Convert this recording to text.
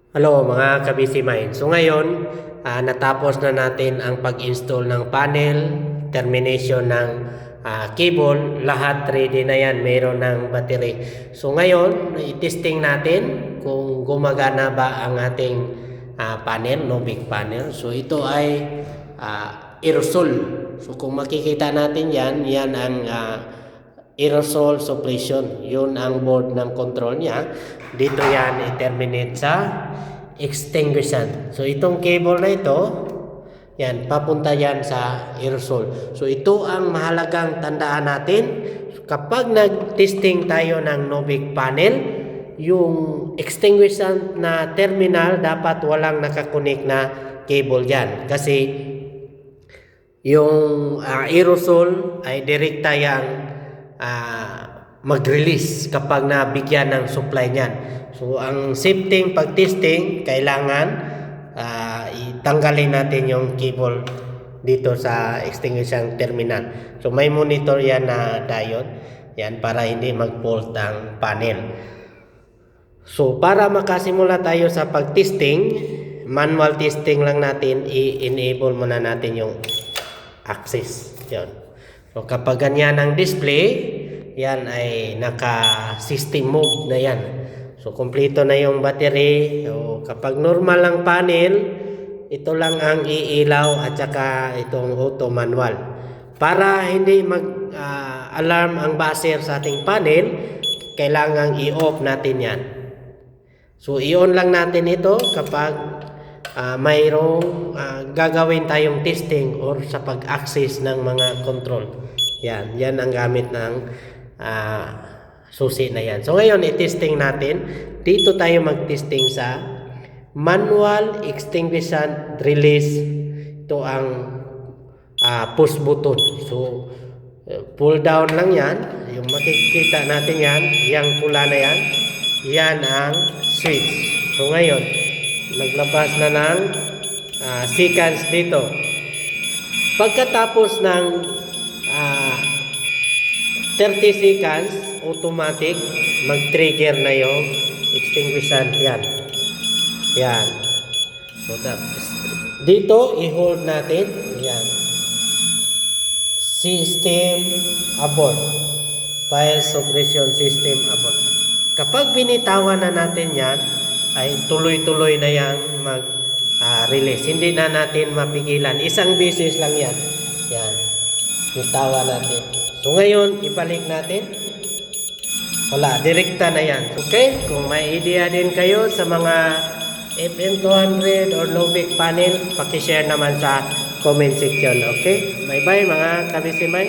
Hello mga ka-busy mind. So ngayon, natapos na natin ang pag-install ng panel, termination ng cable, lahat ready na yan, mayroon ng battery. So ngayon, i-testing natin kung gumagana ba ang ating panel, Novik panel. So ito ay aerosol. So kung makikita natin yan, yan ang aerosol suppression. Yun ang board ng control niya. Dito yan i-terminate sa extinguishant. So itong cable na ito, yan, papunta yan sa aerosol. So ito ang mahalagang tandaan natin. So, kapag nag-testing tayo ng Novik panel, yung extinguishant na terminal dapat walang nakakunik na cable dyan. Kasi yung aerosol ay direkta yang mag-release kapag nabigyan ng supply niyan. So ang safety pag-testing, kailangan itanggalin natin yung cable dito sa extinguishing terminal. So may monitor yan na diode yan para hindi mag-fault ang panel. So para makasimula tayo sa pag-testing, manual testing lang natin, i-enable muna natin yung access. Yan. So kapag ganyan ang display, yan ay naka-system mode na yan. So kompleto na yung battery. So kapag normal ang panel, ito lang ang iilaw at saka itong auto manual. Para hindi mag-alarm ang buzzer sa ating panel, kailangan i-off natin yan. So i-on lang natin ito kapag mayroong gagawin tayong testing or sa pag-access ng mga control. Yan ang gamit ng susi na yan. So ngayon i-testing natin. Dito tayo mag-testing sa manual extinguishant release. Ito ang push button. So pull down lang yan. Yung makikita natin yan, yung pula na yan, yan ang switch. So ngayon naglabas na ng seconds dito. Pagkatapos ng 30 seconds, automatic mag-trigger na yung extinguishant yan. Yan. So, dito, i-hold natin. Yan. System abort. Fire suppression system abort. Kapag binitawan na natin yan, ay tuloy-tuloy na yan mag-release. Hindi na natin mapigilan. Isang beses lang yan. Yan. Bitawan natin. So ngayon, ibalik natin. Wala, direkta na yan. Okay? Kung may idea din kayo sa mga FM200 or Novik panel, pakishare naman sa comment section. Okay? Bye-bye mga kabisimay.